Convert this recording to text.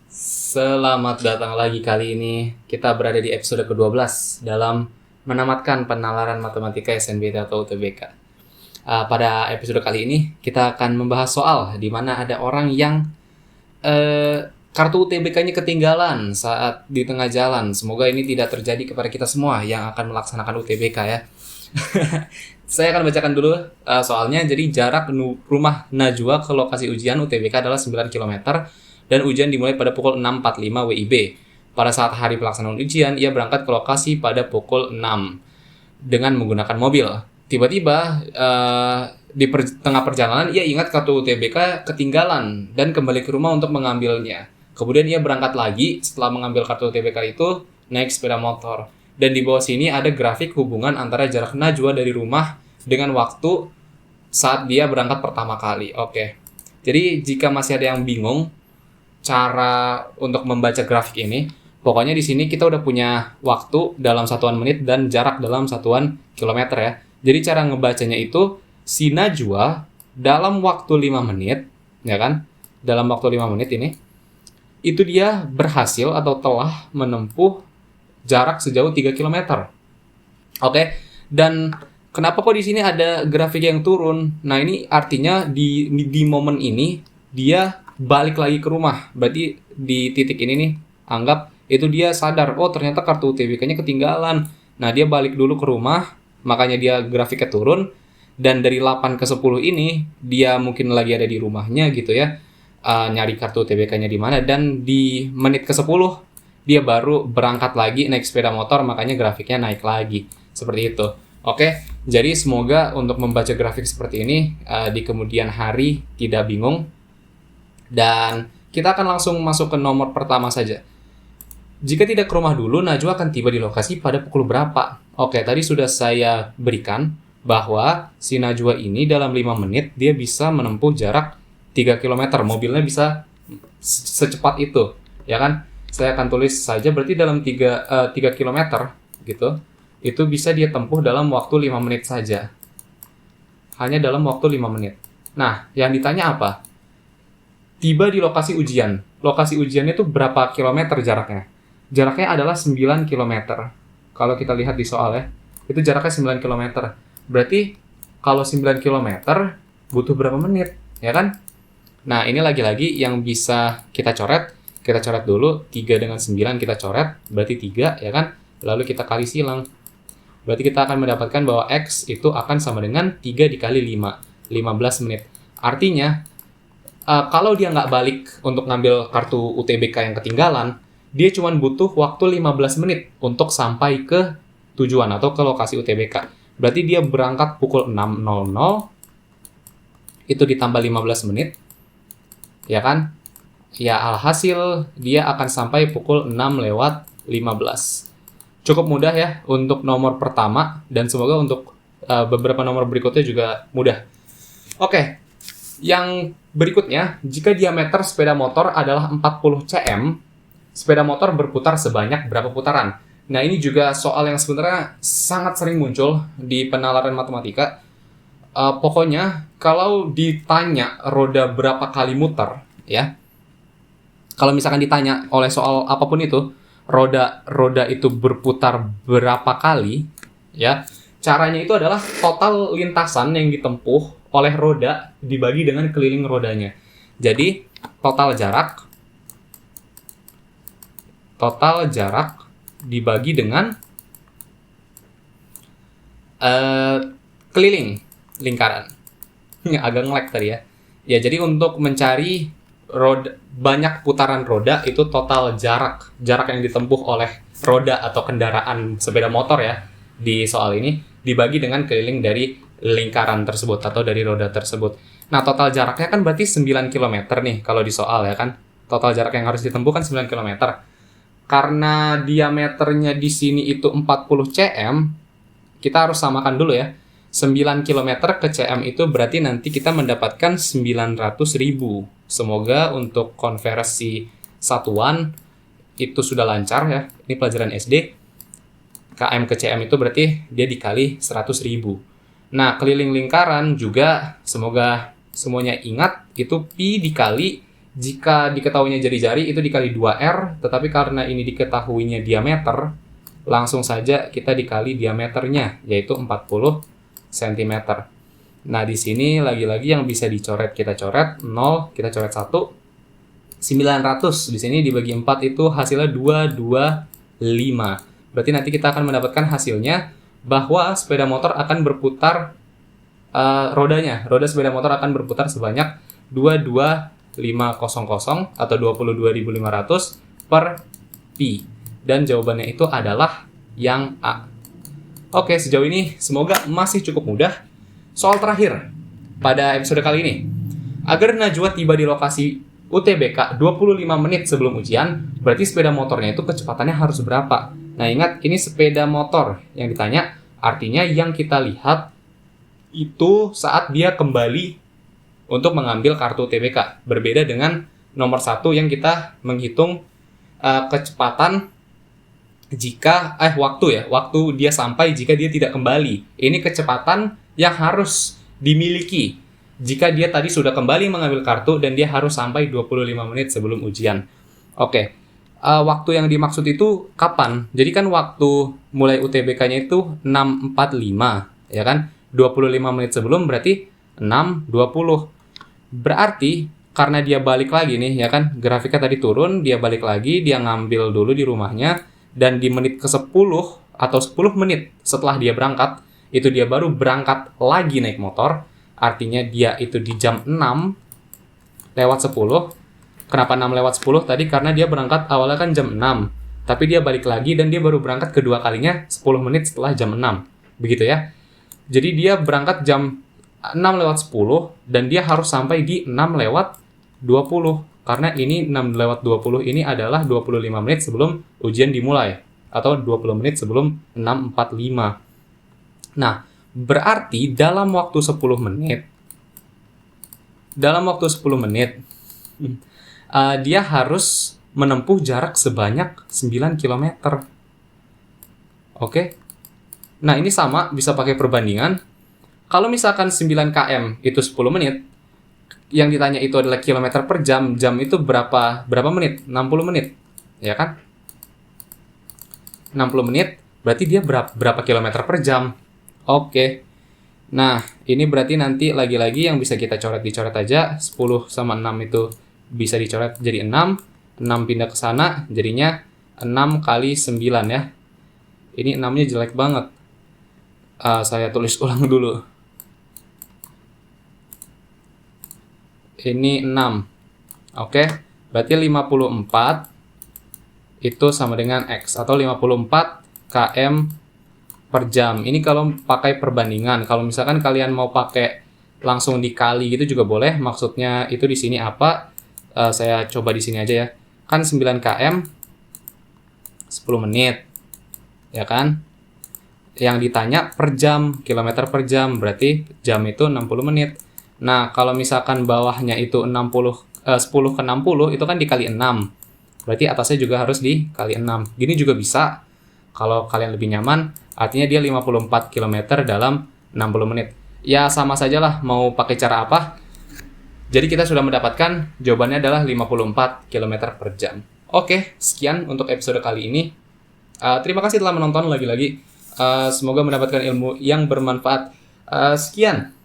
Selamat datang lagi. Kali ini kita berada di episode ke-12 dalam menamatkan penalaran matematika SNBT atau UTBK. Pada episode kali ini kita akan membahas soal di mana ada orang yang kartu UTBK-nya ketinggalan saat di tengah jalan. Semoga ini tidak terjadi kepada kita semua yang akan melaksanakan UTBK ya. Saya akan bacakan dulu soalnya. Jadi jarak rumah Najwa ke lokasi ujian UTBK adalah 9 km dan ujian dimulai pada pukul 6.45 WIB. Pada saat hari pelaksanaan ujian, ia berangkat ke lokasi pada pukul 6 dengan menggunakan mobil. Tiba-tiba di tengah perjalanan ia ingat kartu UTBK ketinggalan dan kembali ke rumah untuk mengambilnya. Kemudian ia berangkat lagi setelah mengambil kartu UTBK itu naik sepeda motor. Dan di bawah sini ada grafik hubungan antara jarak Najwa dari rumah dengan waktu saat dia berangkat pertama kali. Oke. Jadi jika masih ada yang bingung cara untuk membaca grafik ini, pokoknya di sini kita udah punya waktu dalam satuan menit dan jarak dalam satuan kilometer ya. Jadi cara ngebacanya itu si Najwa dalam waktu 5 menit, ya kan? Dalam waktu 5 menit ini itu dia berhasil atau telah menempuh jarak sejauh 3 km. Oke. Dan kenapa kok di sini ada grafik yang turun? Nah, ini artinya di momen ini dia balik lagi ke rumah. Berarti di titik ini nih, anggap itu dia sadar, oh ternyata kartu UTBK-nya ketinggalan. Nah, dia balik dulu ke rumah, makanya dia grafiknya turun. Dan dari 8 ke 10 ini, dia mungkin lagi ada di rumahnya gitu ya, nyari kartu UTBK-nya di mana. Dan di menit ke 10, dia baru berangkat lagi naik sepeda motor, makanya grafiknya naik lagi. Seperti itu. Oke, jadi semoga untuk membaca grafik seperti ini, di kemudian hari tidak bingung. Dan kita akan langsung masuk ke nomor pertama saja. Jika tidak ke rumah dulu, Najwa akan tiba di lokasi pada pukul berapa? Oke, tadi sudah saya berikan bahwa si Najwa ini dalam 5 menit dia bisa menempuh jarak 3 km. Mobilnya bisa secepat itu, ya kan? Saya akan tulis saja berarti dalam 3 km gitu. Itu bisa dia tempuh dalam waktu 5 menit saja. Hanya dalam waktu 5 menit. Nah, yang ditanya apa? Tiba di lokasi ujian. Lokasi ujiannya itu berapa kilometer jaraknya? Jaraknya adalah 9 km. Kalau kita lihat di soal ya, itu jaraknya 9 km. Berarti kalau 9 km butuh berapa menit, ya kan? Nah, ini lagi-lagi yang bisa kita coret. Kita coret dulu, 3 dengan 9 kita coret, berarti 3, ya kan? Lalu kita kali silang. Berarti kita akan mendapatkan bahwa X itu akan sama dengan 3 dikali 5, 15 menit. Artinya, kalau dia nggak balik untuk ngambil kartu UTBK yang ketinggalan, dia cuma butuh waktu 15 menit untuk sampai ke tujuan atau ke lokasi UTBK. Berarti dia berangkat pukul 6.00, itu ditambah 15 menit, ya kan? Ya, alhasil dia akan sampai pukul 6:15. Cukup mudah ya untuk nomor pertama, dan semoga untuk beberapa nomor berikutnya juga mudah. Oke. Yang berikutnya, jika diameter sepeda motor adalah 40 cm, sepeda motor berputar sebanyak berapa putaran? Nah, ini juga soal yang sebenarnya sangat sering muncul di penalaran matematika. Pokoknya, kalau ditanya roda berapa kali muter, ya, kalau misalkan ditanya oleh soal apapun itu, roda itu berputar berapa kali, ya, caranya itu adalah total lintasan yang ditempuh oleh roda dibagi dengan keliling rodanya. Jadi total jarak dibagi dengan keliling lingkaran. Agak nge-lag tadi ya. Ya, jadi untuk mencari banyak putaran roda itu total jarak yang ditempuh oleh roda atau kendaraan sepeda motor ya di soal ini dibagi dengan keliling dari lingkaran tersebut atau dari roda tersebut. Nah, total jaraknya kan berarti 9 km nih kalau di soal ya kan. Total jarak yang harus ditempuh kan 9 km. Karena diameternya di sini itu 40 cm, kita harus samakan dulu ya. 9 km ke cm itu berarti nanti kita mendapatkan 900.000. Semoga untuk konversi satuan itu sudah lancar ya. Ini pelajaran SD. km ke cm itu berarti dia dikali 100.000. Nah, keliling lingkaran juga semoga semuanya ingat itu pi dikali Jika diketahuinya jari-jari itu dikali 2R, tetapi karena ini diketahuinya diameter, langsung saja kita dikali diameternya, yaitu 40 cm. Nah, di sini lagi-lagi yang bisa dicoret, kita coret 0, kita coret 1. 900 di sini dibagi 4 itu hasilnya 225. Berarti nanti kita akan mendapatkan hasilnya bahwa sepeda motor akan berputar roda sepeda motor akan berputar sebanyak 22500 atau 22.500 per pi. Dan jawabannya itu adalah yang A. Oke, sejauh ini semoga masih cukup mudah. Soal terakhir pada episode kali ini. Agar Najwa tiba di lokasi UTBK 25 menit sebelum ujian, berarti sepeda motornya itu kecepatannya harus berapa? Nah, ingat, ini sepeda motor yang ditanya, artinya yang kita lihat itu saat dia kembali untuk mengambil kartu UTBK. Berbeda dengan nomor 1 yang kita menghitung kecepatan jika waktu dia sampai jika dia tidak kembali. Ini kecepatan yang harus dimiliki jika dia tadi sudah kembali mengambil kartu dan dia harus sampai 25 menit sebelum ujian. Oke. Waktu yang dimaksud itu kapan? Jadi kan waktu mulai UTBK-nya itu 6.45, ya kan? 25 menit sebelum berarti 6.20. Berarti karena dia balik lagi nih, ya kan? Grafiknya tadi turun, dia balik lagi, dia ngambil dulu di rumahnya, dan di menit ke-10 atau 10 menit setelah dia berangkat, itu dia baru berangkat lagi naik motor. Artinya dia itu di jam 6:10. Kenapa 6:10 tadi? Karena dia berangkat awalnya kan jam 6. Tapi dia balik lagi dan dia baru berangkat kedua kalinya 10 menit setelah jam 6. Begitu ya. Jadi dia berangkat jam 6:10 dan dia harus sampai di 6:20. Karena ini 6:20 ini adalah 25 menit sebelum ujian dimulai. Atau 20 menit sebelum 6.45. Nah, berarti dalam waktu 10 menit, dia harus menempuh jarak sebanyak 9 km. Oke? Nah, ini sama, bisa pakai perbandingan. Kalau misalkan 9 km itu 10 menit, yang ditanya itu adalah kilometer per jam, jam itu berapa menit? 60 menit, ya kan? 60 menit, berarti dia berapa kilometer per jam? Oke. Nah, ini berarti nanti lagi-lagi yang bisa kita dicoret aja. 10 sama 6 itu bisa dicoret jadi 6. 6 pindah ke sana, jadinya 6 kali 9 ya. Ini 6-nya jelek banget. Saya tulis ulang dulu. Ini 6. Oke, berarti 54 itu sama dengan X, atau 54 km per jam. Ini kalau pakai perbandingan. Kalau misalkan kalian mau pakai langsung dikali gitu juga boleh. Maksudnya itu di sini apa? Saya coba di sini aja ya. Kan 9 km 10 menit. Ya kan? Yang ditanya per jam, kilometer per jam, berarti jam itu 60 menit. Nah, kalau misalkan bawahnya itu 10 ke 60 itu kan dikali 6. Berarti atasnya juga harus dikali 6. Gini juga bisa. Kalau kalian lebih nyaman, artinya dia 54 km dalam 60 menit. Ya sama sajalah mau pakai cara apa. Jadi kita sudah mendapatkan jawabannya adalah 54 km per jam. Oke, sekian untuk episode kali ini. Terima kasih telah menonton lagi-lagi. Semoga mendapatkan ilmu yang bermanfaat. Sekian.